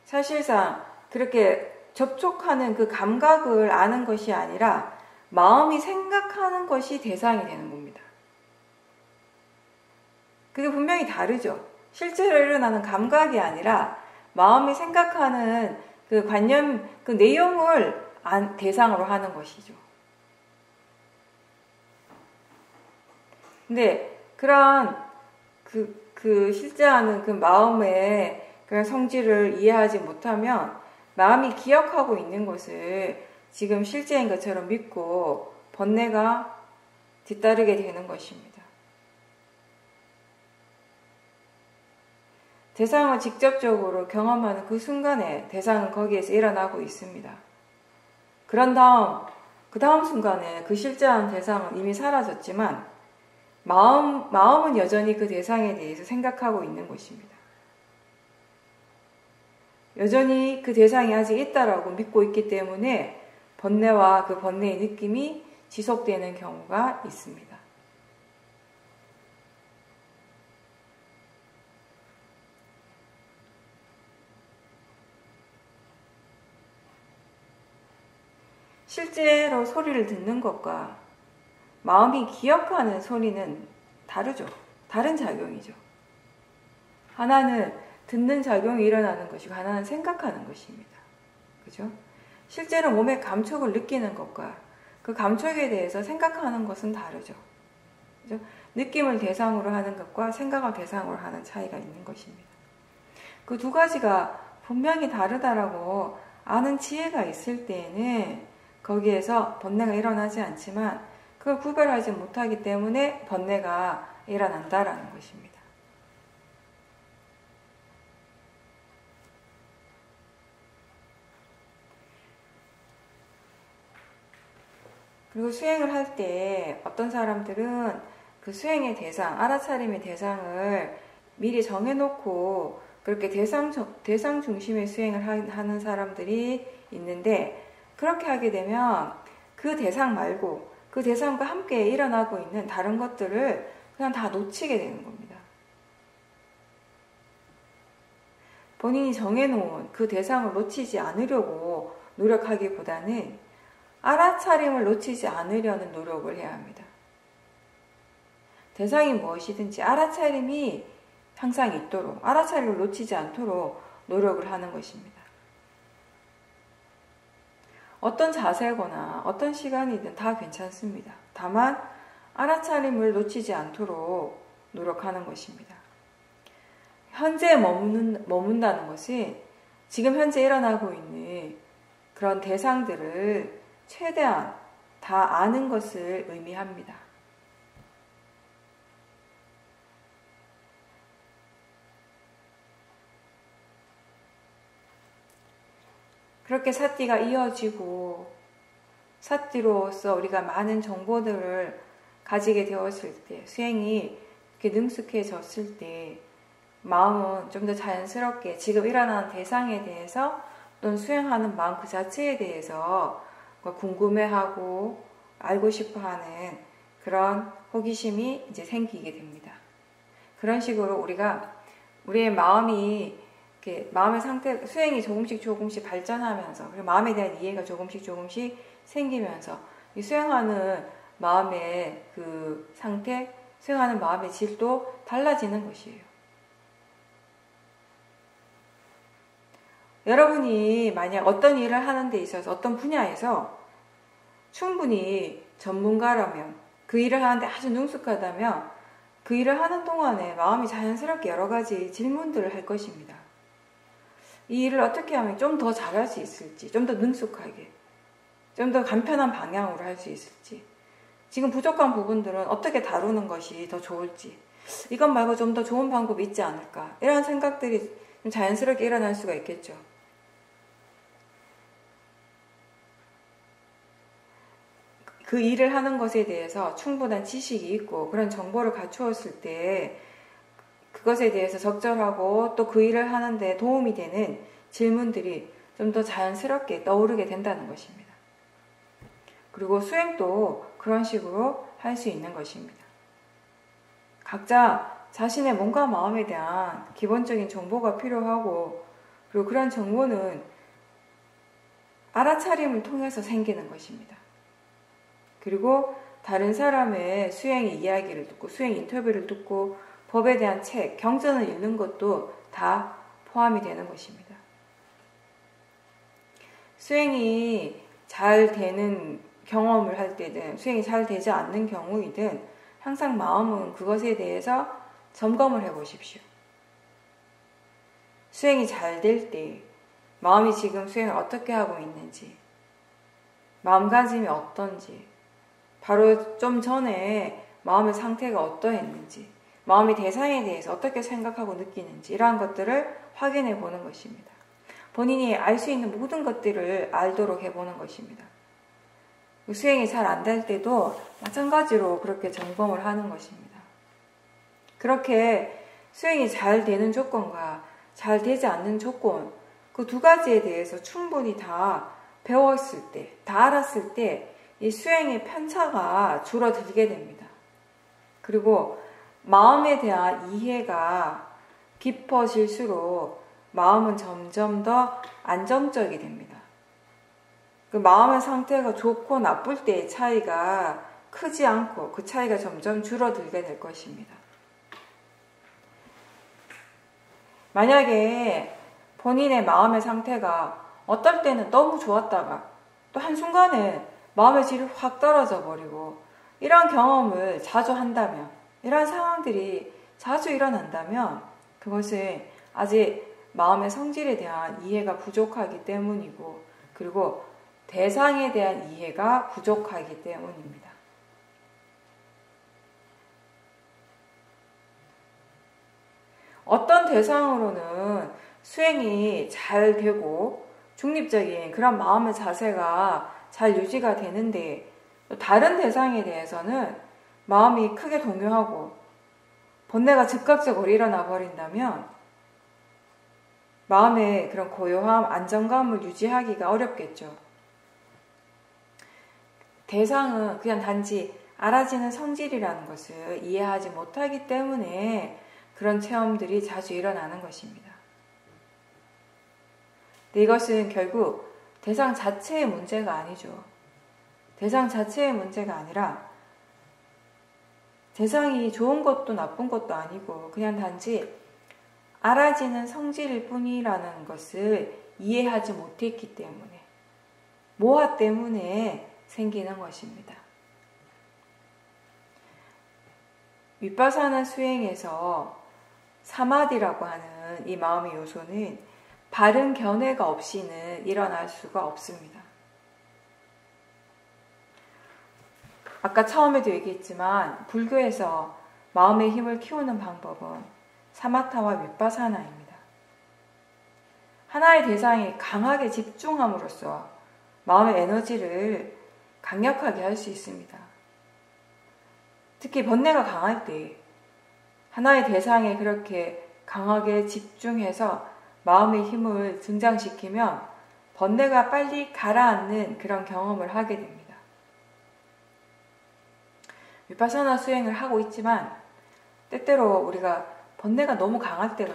사실상 그렇게 접촉하는 그 감각을 아는 것이 아니라 마음이 생각하는 것이 대상이 되는 겁니다. 그게 분명히 다르죠. 실제로 일어나는 감각이 아니라 마음이 생각하는 그 관념, 그 내용을 대상으로 하는 것이죠. 근데 그런 그 실제하는 그 마음의 그런 성질을 이해하지 못하면 마음이 기억하고 있는 것을 지금 실제인 것처럼 믿고 번뇌가 뒤따르게 되는 것입니다. 대상을 직접적으로 경험하는 그 순간에 대상은 거기에서 일어나고 있습니다. 그런 다음, 그 다음 순간에 그 실제한 대상은 이미 사라졌지만 마음은 여전히 그 대상에 대해서 생각하고 있는 것입니다. 여전히 그 대상이 아직 있다라고 믿고 있기 때문에 번뇌와 그 번뇌의 느낌이 지속되는 경우가 있습니다. 실제로 소리를 듣는 것과 마음이 기억하는 소리는 다르죠. 다른 작용이죠. 하나는 듣는 작용이 일어나는 것이고 하나는 생각하는 것입니다. 그죠? 실제로 몸의 감촉을 느끼는 것과 그 감촉에 대해서 생각하는 것은 다르죠. 그죠? 느낌을 대상으로 하는 것과 생각을 대상으로 하는 차이가 있는 것입니다. 그 두 가지가 분명히 다르다라고 아는 지혜가 있을 때에는 거기에서 번뇌가 일어나지 않지만 그걸 구별하지 못하기 때문에 번뇌가 일어난다라는 것입니다. 그리고 수행을 할 때 어떤 사람들은 그 수행의 대상, 알아차림의 대상을 미리 정해놓고 그렇게 대상 중심의 수행을 하는 사람들이 있는데 그렇게 하게 되면 그 대상 말고 그 대상과 함께 일어나고 있는 다른 것들을 그냥 다 놓치게 되는 겁니다. 본인이 정해놓은 그 대상을 놓치지 않으려고 노력하기보다는 알아차림을 놓치지 않으려는 노력을 해야 합니다. 대상이 무엇이든지 알아차림이 항상 있도록, 알아차림을 놓치지 않도록 노력을 하는 것입니다. 어떤 자세거나 어떤 시간이든 다 괜찮습니다. 다만 알아차림을 놓치지 않도록 노력하는 것입니다. 현재에 머문다는 것은 지금 현재 일어나고 있는 그런 대상들을 최대한 다 아는 것을 의미합니다. 그렇게 사띠가 이어지고 사띠로서 우리가 많은 정보들을 가지게 되었을 때, 수행이 이렇게 능숙해졌을 때 마음은 좀 더 자연스럽게 지금 일어나는 대상에 대해서 또는 수행하는 마음 그 자체에 대해서 궁금해하고 알고 싶어하는 그런 호기심이 이제 생기게 됩니다. 그런 식으로 우리의 마음이 이렇게 마음의 상태, 수행이 조금씩 발전하면서 그리고 마음에 대한 이해가 조금씩 생기면서 이 수행하는 마음의 그 상태, 수행하는 마음의 질도 달라지는 것이에요. 여러분이 만약 어떤 일을 하는 데 있어서 어떤 분야에서 충분히 전문가라면 그 일을 하는데 아주 능숙하다면 그 일을 하는 동안에 마음이 자연스럽게 여러 가지 질문들을 할 것입니다. 이 일을 어떻게 하면 좀 더 잘할 수 있을지, 좀 더 능숙하게, 좀 더 간편한 방향으로 할 수 있을지, 지금 부족한 부분들은 어떻게 다루는 것이 더 좋을지, 이것 말고 좀 더 좋은 방법이 있지 않을까, 이런 생각들이 좀 자연스럽게 일어날 수가 있겠죠. 그 일을 하는 것에 대해서 충분한 지식이 있고 그런 정보를 갖추었을 때 그것에 대해서 적절하고 또 그 일을 하는데 도움이 되는 질문들이 좀 더 자연스럽게 떠오르게 된다는 것입니다. 그리고 수행도 그런 식으로 할 수 있는 것입니다. 각자 자신의 몸과 마음에 대한 기본적인 정보가 필요하고, 그리고 그런 정보는 알아차림을 통해서 생기는 것입니다. 그리고 다른 사람의 수행 이야기를 듣고 수행 인터뷰를 듣고 법에 대한 책, 경전을 읽는 것도 다 포함이 되는 것입니다. 수행이 잘 되는 경험을 할 때든 수행이 잘 되지 않는 경우이든 항상 마음은 그것에 대해서 점검을 해보십시오. 수행이 잘 될 때 마음이 지금 수행을 어떻게 하고 있는지, 마음가짐이 어떤지, 바로 좀 전에 마음의 상태가 어떠했는지, 마음이 대상에 대해서 어떻게 생각하고 느끼는지, 이러한 것들을 확인해 보는 것입니다. 본인이 알 수 있는 모든 것들을 알도록 해보는 것입니다. 수행이 잘 안 될 때도 마찬가지로 그렇게 점검을 하는 것입니다. 그렇게 수행이 잘 되는 조건과 잘 되지 않는 조건, 그 두 가지에 대해서 충분히 다 배웠을 때, 다 알았을 때 이 수행의 편차가 줄어들게 됩니다. 그리고 마음에 대한 이해가 깊어질수록 마음은 점점 더 안정적이 됩니다. 그 마음의 상태가 좋고 나쁠 때의 차이가 크지 않고 그 차이가 점점 줄어들게 될 것입니다. 만약에 본인의 마음의 상태가 어떨 때는 너무 좋았다가 또 한순간에 마음의 질이 확 떨어져 버리고, 이런 경험을 자주 한다면, 이런 상황들이 자주 일어난다면 그것은 아직 마음의 성질에 대한 이해가 부족하기 때문이고, 그리고 대상에 대한 이해가 부족하기 때문입니다. 어떤 대상으로는 수행이 잘 되고 중립적인 그런 마음의 자세가 잘 유지가 되는데, 다른 대상에 대해서는 마음이 크게 동요하고 번뇌가 즉각적으로 일어나 버린다면 마음의 그런 고요함, 안정감을 유지하기가 어렵겠죠. 대상은 그냥 단지 알아지는 성질이라는 것을 이해하지 못하기 때문에 그런 체험들이 자주 일어나는 것입니다. 근데 이것은 결국 대상 자체의 문제가 아니죠. 대상 자체의 문제가 아니라 대상이 좋은 것도 나쁜 것도 아니고 그냥 단지 알아지는 성질일 뿐이라는 것을 이해하지 못했기 때문에, 모하 때문에 생기는 것입니다. 윗바사나 수행에서 사마디라고 하는 이 마음의 요소는 바른 견해가 없이는 일어날 수가 없습니다. 아까 처음에도 얘기했지만 불교에서 마음의 힘을 키우는 방법은 사마타와 윗바사나입니다. 하나의 대상에 강하게 집중함으로써 마음의 에너지를 강력하게 할 수 있습니다. 특히 번뇌가 강할 때 하나의 대상에 그렇게 강하게 집중해서 마음의 힘을 등장시키면 번뇌가 빨리 가라앉는 그런 경험을 하게 됩니다. 위파사나 수행을 하고 있지만 때때로 우리가 번뇌가 너무 강할 때가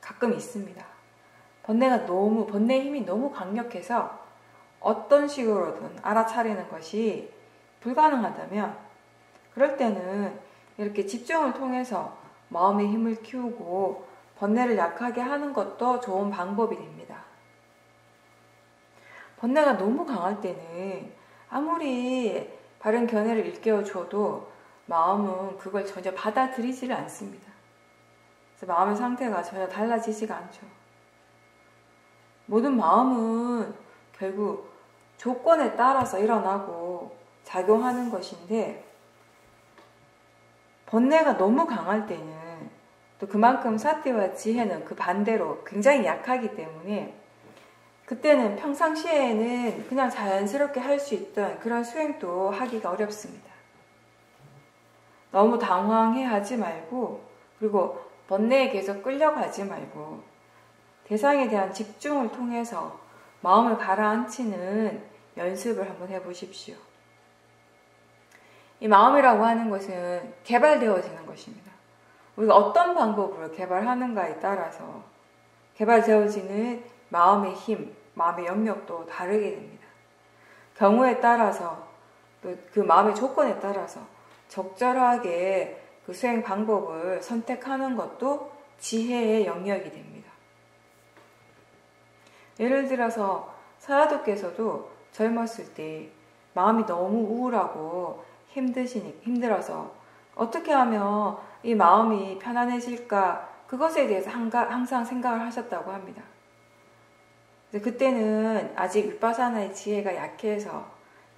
가끔 있습니다. 번뇌의 힘이 너무 강력해서 어떤 식으로든 알아차리는 것이 불가능하다면, 그럴 때는 이렇게 집중을 통해서 마음의 힘을 키우고 번뇌를 약하게 하는 것도 좋은 방법이 됩니다. 번뇌가 너무 강할 때는 아무리 바른 견해를 일깨워줘도 마음은 그걸 전혀 받아들이지를 않습니다. 그래서 마음의 상태가 전혀 달라지지가 않죠. 모든 마음은 결국 조건에 따라서 일어나고 작용하는 것인데, 번뇌가 너무 강할 때는 또 그만큼 사티와 지혜는 그 반대로 굉장히 약하기 때문에 그때는 평상시에는 그냥 자연스럽게 할 수 있던 그런 수행도 하기가 어렵습니다. 너무 당황해하지 말고, 그리고 번뇌에 계속 끌려가지 말고 대상에 대한 집중을 통해서 마음을 가라앉히는 연습을 한번 해보십시오. 이 마음이라고 하는 것은 개발되어지는 것입니다. 우리가 어떤 방법으로 개발하는가에 따라서 개발되어지는 마음의 힘, 마음의 영역도 다르게 됩니다. 경우에 따라서 또 그 마음의 조건에 따라서 적절하게 그 수행 방법을 선택하는 것도 지혜의 영역이 됩니다. 예를 들어서 사라도께서도 젊었을 때 마음이 너무 우울하고 힘들어서 어떻게 하면 이 마음이 편안해질까 그것에 대해서 항상 생각을 하셨다고 합니다. 그때는 아직 윗바사나의 지혜가 약해서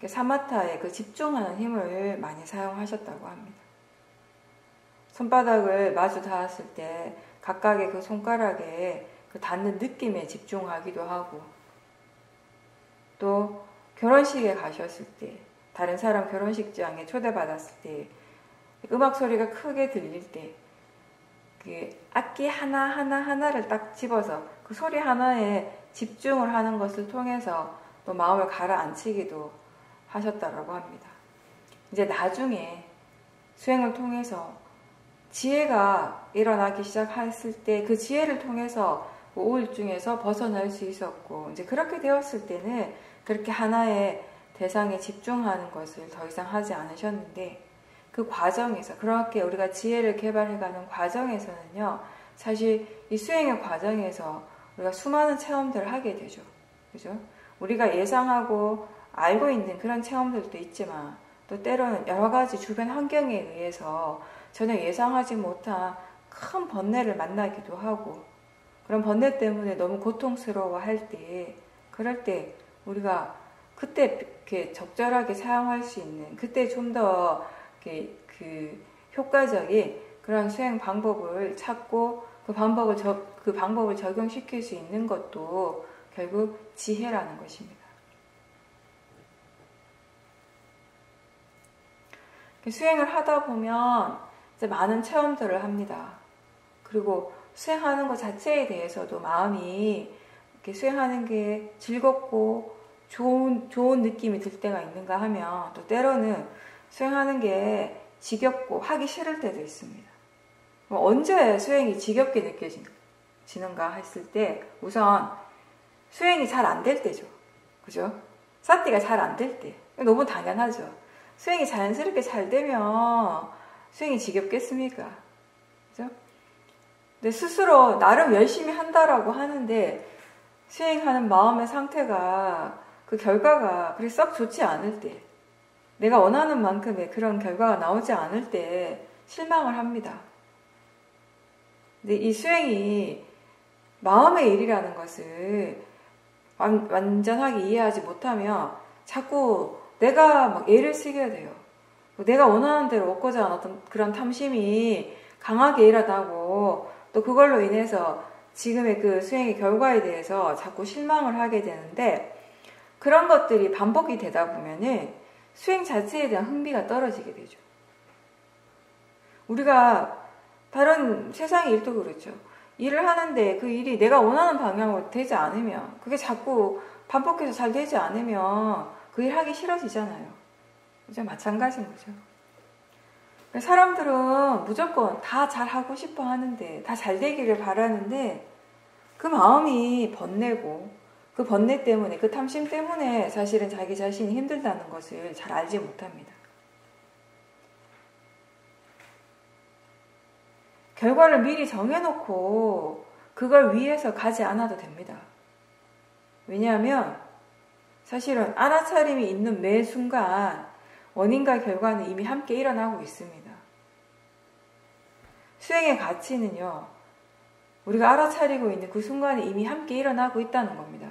사마타의 그 집중하는 힘을 많이 사용하셨다고 합니다. 손바닥을 마주 닿았을 때 각각의 그 손가락에 그 닿는 느낌에 집중하기도 하고, 또 결혼식에 가셨을 때, 다른 사람 결혼식장에 초대받았을 때 음악 소리가 크게 들릴 때 그 악기 하나를 딱 집어서 그 소리 하나에 집중을 하는 것을 통해서 또 마음을 가라앉히기도 하셨다고 합니다. 이제 나중에 수행을 통해서 지혜가 일어나기 시작했을 때 그 지혜를 통해서 우울증에서 벗어날 수 있었고, 이제 그렇게 되었을 때는 그렇게 하나의 대상에 집중하는 것을 더 이상 하지 않으셨는데, 그 과정에서, 그렇게 우리가 지혜를 개발해가는 과정에서는요, 사실 이 수행의 과정에서 우리가 수많은 체험들을 하게 되죠. 그죠? 우리가 예상하고 알고 있는 그런 체험들도 있지만, 또 때로는 여러 가지 주변 환경에 의해서 전혀 예상하지 못한 큰 번뇌를 만나기도 하고, 그런 번뇌 때문에 너무 고통스러워 할 때, 그럴 때 우리가 그때 이렇게 적절하게 사용할 수 있는, 그때 좀 더 그 효과적인 그런 수행 방법을 찾고 그 방법을 적용시킬 수 있는 것도 결국 지혜라는 것입니다. 수행을 하다 보면 이제 많은 체험들을 합니다. 그리고 수행하는 것 자체에 대해서도 마음이 이렇게 수행하는 게 즐겁고 좋은 느낌이 들 때가 있는가 하면, 또 때로는 수행하는 게 지겹고 하기 싫을 때도 있습니다. 언제 수행이 지겹게 느껴지는가 했을 때, 우선 수행이 잘 안 될 때죠. 그죠? 사티가 잘 안 될 때. 너무 당연하죠. 수행이 자연스럽게 잘 되면 수행이 지겹겠습니까? 그죠? 근데 스스로 나름 열심히 한다라고 하는데 수행하는 마음의 상태가, 그 결과가 그리 썩 좋지 않을 때, 내가 원하는 만큼의 그런 결과가 나오지 않을 때 실망을 합니다. 근데 이 수행이 마음의 일이라는 것을 완전하게 이해하지 못하면 자꾸 내가 막 애를 쓰게 돼요. 내가 원하는 대로 얻고자 하는 어떤 그런 탐심이 강하게 일어나고, 또 그걸로 인해서 지금의 그 수행의 결과에 대해서 자꾸 실망을 하게 되는데, 그런 것들이 반복이 되다 보면은 수행 자체에 대한 흥미가 떨어지게 되죠. 우리가 다른 세상의 일도 그렇죠. 일을 하는데 그 일이 내가 원하는 방향으로 되지 않으면, 그게 자꾸 반복해서 잘 되지 않으면 그 일 하기 싫어지잖아요. 그죠? 마찬가지인 거죠. 사람들은 무조건 다 잘하고 싶어 하는데, 다 잘 되기를 바라는데, 그 마음이 번뇌고, 그 번뇌 때문에, 그 탐심 때문에 사실은 자기 자신이 힘들다는 것을 잘 알지 못합니다. 결과를 미리 정해놓고 그걸 위해서 가지 않아도 됩니다. 왜냐하면 사실은 알아차림이 있는 매 순간 원인과 결과는 이미 함께 일어나고 있습니다. 수행의 가치는요, 우리가 알아차리고 있는 그 순간에 이미 함께 일어나고 있다는 겁니다.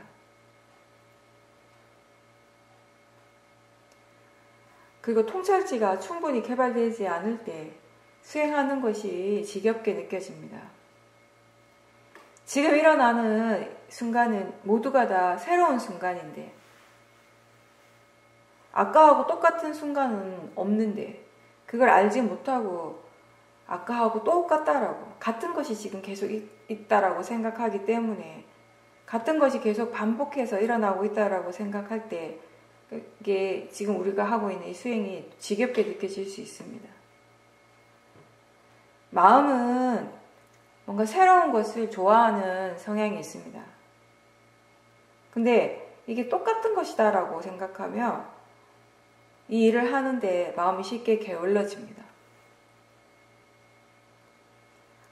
그리고 통찰지가 충분히 개발되지 않을 때 수행하는 것이 지겹게 느껴집니다. 지금 일어나는 순간은 모두가 다 새로운 순간인데, 아까하고 똑같은 순간은 없는데, 그걸 알지 못하고 아까하고 똑같다라고, 같은 것이 지금 계속 있다라고 생각하기 때문에, 같은 것이 계속 반복해서 일어나고 있다라고 생각할 때 이게 지금 우리가 하고 있는 이 수행이 지겹게 느껴질 수 있습니다. 마음은 뭔가 새로운 것을 좋아하는 성향이 있습니다. 근데 이게 똑같은 것이다라고 생각하면 이 일을 하는데 마음이 쉽게 게을러집니다.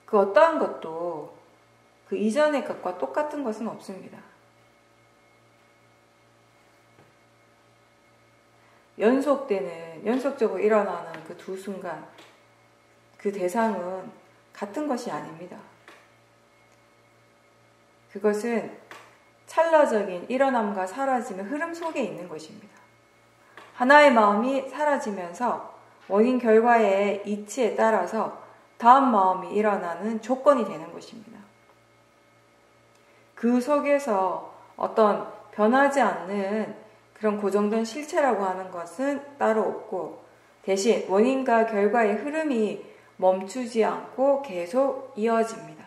그 어떠한 것도 그 이전의 것과 똑같은 것은 없습니다. 연속적으로 일어나는 그 두 순간, 그 대상은 같은 것이 아닙니다. 그것은 찰나적인 일어남과 사라짐의 흐름 속에 있는 것입니다. 하나의 마음이 사라지면서 원인 결과의 이치에 따라서 다음 마음이 일어나는 조건이 되는 것입니다. 그 속에서 어떤 변하지 않는 그런 고정된 실체라고 하는 것은 따로 없고 대신 원인과 결과의 흐름이 멈추지 않고 계속 이어집니다.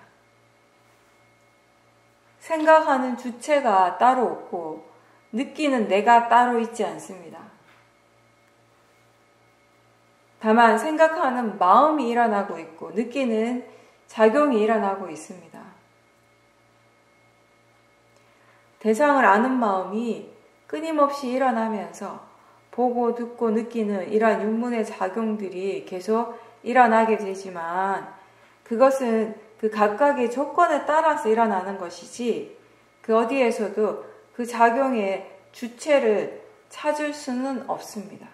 생각하는 주체가 따로 없고 느끼는 내가 따로 있지 않습니다. 다만 생각하는 마음이 일어나고 있고 느끼는 작용이 일어나고 있습니다. 대상을 아는 마음이 끊임없이 일어나면서 보고 듣고 느끼는 이러한 육문의 작용들이 계속 일어나게 되지만 그것은 그 각각의 조건에 따라서 일어나는 것이지 그 어디에서도 그 작용의 주체를 찾을 수는 없습니다.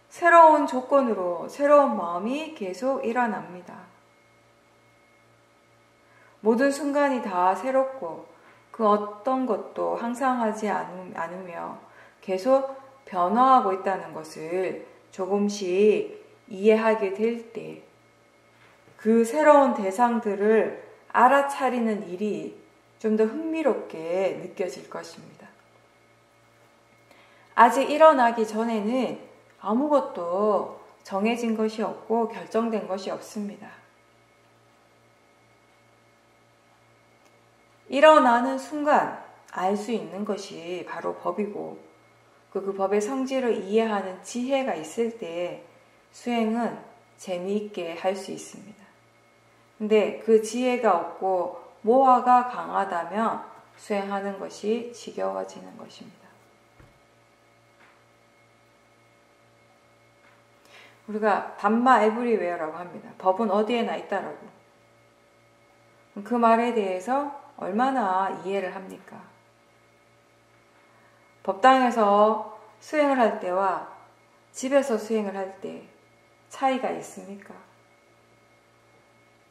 새로운 조건으로 새로운 마음이 계속 일어납니다. 모든 순간이 다 새롭고 그 어떤 것도 항상하지 않으며 계속 변화하고 있다는 것을 조금씩 이해하게 될 때 그 새로운 대상들을 알아차리는 일이 좀 더 흥미롭게 느껴질 것입니다. 아직 일어나기 전에는 아무것도 정해진 것이 없고 결정된 것이 없습니다. 일어나는 순간 알 수 있는 것이 바로 법이고 그 법의 성질을 이해하는 지혜가 있을 때 수행은 재미있게 할 수 있습니다. 근데 그 지혜가 없고 모화가 강하다면 수행하는 것이 지겨워지는 것입니다. 우리가 담마 에브리웨어라고 합니다. 법은 어디에나 있다라고. 그 말에 대해서 얼마나 이해를 합니까? 법당에서 수행을 할 때와 집에서 수행을 할 때 차이가 있습니까?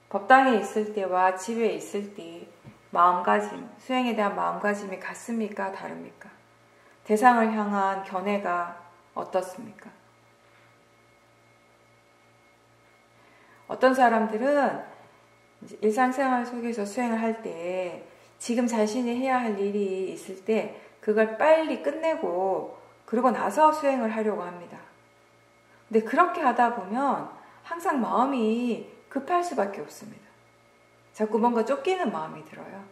법당에 있을 때와 집에 있을 때 마음가짐, 수행에 대한 마음가짐이 같습니까? 다릅니까? 대상을 향한 견해가 어떻습니까? 어떤 사람들은 일상생활 속에서 수행을 할 때 지금 자신이 해야 할 일이 있을 때 그걸 빨리 끝내고 그러고 나서 수행을 하려고 합니다. 근데 그렇게 하다 보면 항상 마음이 급할 수밖에 없습니다. 자꾸 뭔가 쫓기는 마음이 들어요.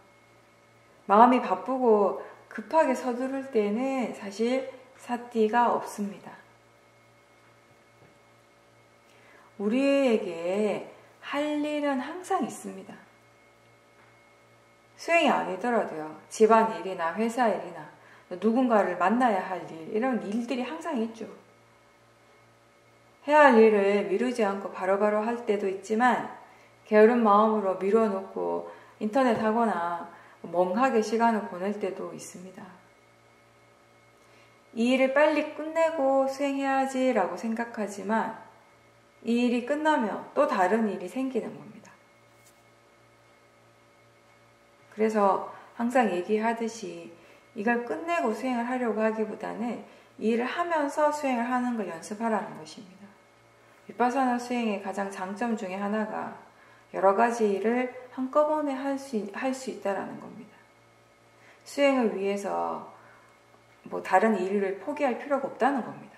마음이 바쁘고 급하게 서두를 때는 사실 사띠가 없습니다. 우리에게 할 일은 항상 있습니다. 수행이 아니더라도요. 집안일이나 회사 일이나 누군가를 만나야 할 일, 이런 일들이 항상 있죠. 해야 할 일을 미루지 않고 바로바로 할 때도 있지만 게으른 마음으로 미뤄놓고 인터넷 하거나 멍하게 시간을 보낼 때도 있습니다. 이 일을 빨리 끝내고 수행해야지라고 생각하지만 이 일이 끝나면 또 다른 일이 생기는 겁니다. 그래서 항상 얘기하듯이 이걸 끝내고 수행을 하려고 하기보다는 이 일을 하면서 수행을 하는 걸 연습하라는 것입니다. 비파사나 수행의 가장 장점 중에 하나가 여러 가지 일을 한꺼번에 할 수 있다는 겁니다. 수행을 위해서 다른 일을 포기할 필요가 없다는 겁니다.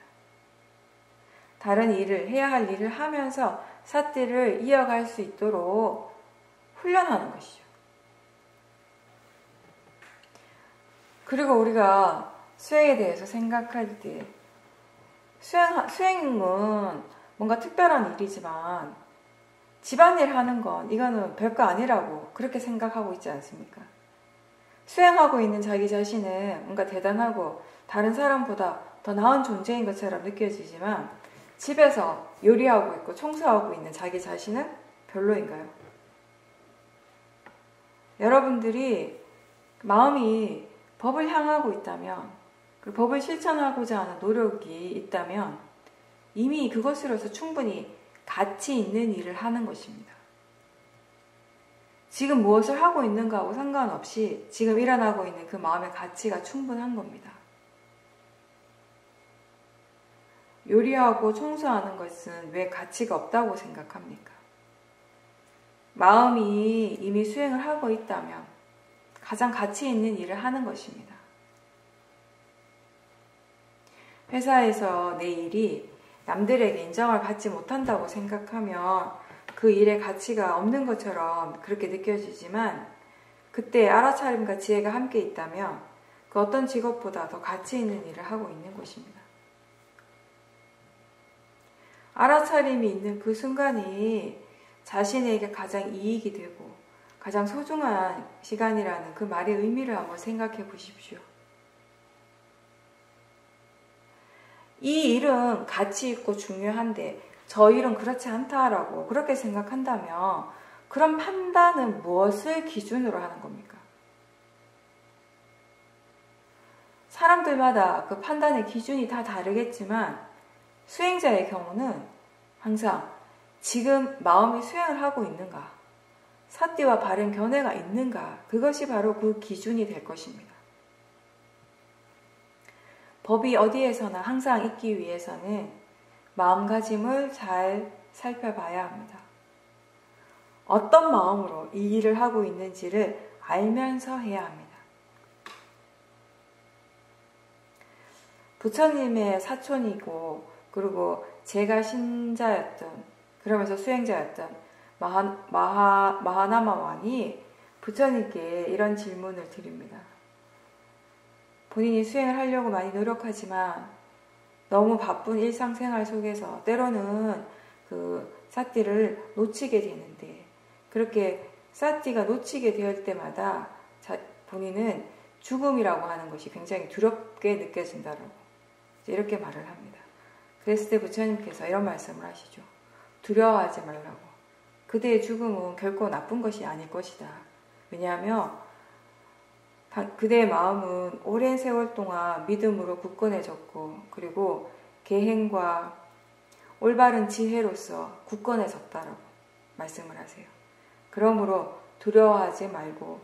다른 일을, 해야 할 일을 하면서 사띠를 이어갈 수 있도록 훈련하는 것이죠. 그리고 우리가 수행에 대해서 생각할 때 수행은 뭔가 특별한 일이지만 집안일 하는 건 이거는 별거 아니라고 그렇게 생각하고 있지 않습니까? 수행하고 있는 자기 자신은 뭔가 대단하고 다른 사람보다 더 나은 존재인 것처럼 느껴지지만 집에서 요리하고 있고 청소하고 있는 자기 자신은 별로인가요? 여러분들이 마음이 법을 향하고 있다면, 그 법을 실천하고자 하는 노력이 있다면 이미 그것으로서 충분히 가치 있는 일을 하는 것입니다. 지금 무엇을 하고 있는가하고 상관없이 지금 일어나고 있는 그 마음의 가치가 충분한 겁니다. 요리하고 청소하는 것은 왜 가치가 없다고 생각합니까? 마음이 이미 수행을 하고 있다면 가장 가치 있는 일을 하는 것입니다. 회사에서 내 일이 남들에게 인정을 받지 못한다고 생각하면 그 일의 가치가 없는 것처럼 그렇게 느껴지지만 그때 알아차림과 지혜가 함께 있다면 그 어떤 직업보다 더 가치 있는 일을 하고 있는 것입니다. 알아차림이 있는 그 순간이 자신에게 가장 이익이 되고 가장 소중한 시간이라는 그 말의 의미를 한번 생각해 보십시오. 이 일은 가치 있고 중요한데 저 일은 그렇지 않다라고 그렇게 생각한다면 그런 판단은 무엇을 기준으로 하는 겁니까? 사람들마다 그 판단의 기준이 다 다르겠지만 수행자의 경우는 항상 지금 마음이 수행을 하고 있는가, 사띠와 바른 견해가 있는가, 그것이 바로 그 기준이 될 것입니다. 법이 어디에서나 항상 있기 위해서는 마음가짐을 잘 살펴봐야 합니다. 어떤 마음으로 이 일을 하고 있는지를 알면서 해야 합니다. 부처님의 사촌이고 그리고 제가 신자였던 그러면서 수행자였던 마하나마 왕이 부처님께 이런 질문을 드립니다. 본인이 수행을 하려고 많이 노력하지만 너무 바쁜 일상생활 속에서 때로는 그 사띠를 놓치게 되는데 그렇게 사띠가 놓치게 될 때마다 본인은 죽음이라고 하는 것이 굉장히 두렵게 느껴진다라고 이렇게 말을 합니다. 그랬을 때 부처님께서 이런 말씀을 하시죠. 두려워하지 말라고. 그대의 죽음은 결코 나쁜 것이 아닐 것이다. 왜냐하면 그대의 마음은 오랜 세월 동안 믿음으로 굳건해졌고 그리고 계행과 올바른 지혜로서 굳건해졌다라고 말씀을 하세요. 그러므로 두려워하지 말고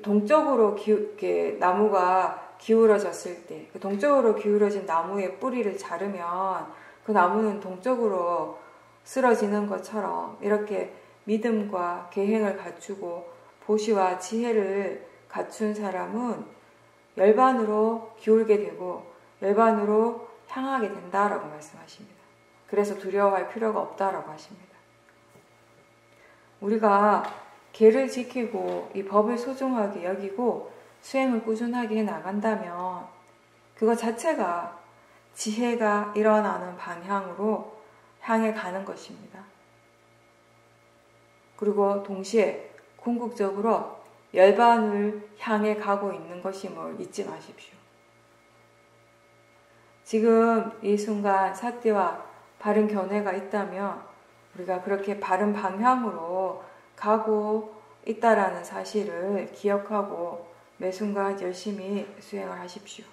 동쪽으로 나무가 기울어졌을 때 그 동쪽으로 기울어진 나무의 뿌리를 자르면 그 나무는 동쪽으로 쓰러지는 것처럼 이렇게 믿음과 계행을 갖추고 보시와 지혜를 갖춘 사람은 열반으로 기울게 되고 열반으로 향하게 된다라고 말씀하십니다. 그래서 두려워할 필요가 없다라고 하십니다. 우리가 계를 지키고 이 법을 소중하게 여기고 수행을 꾸준하게 해나간다면 그것 자체가 지혜가 일어나는 방향으로 향해 가는 것입니다. 그리고 동시에 궁극적으로 열반을 향해 가고 있는 것임을 잊지 마십시오. 지금 이 순간 사띠와 바른 견해가 있다면 우리가 그렇게 바른 방향으로 가고 있다라는 사실을 기억하고 매 순간 열심히 수행을 하십시오.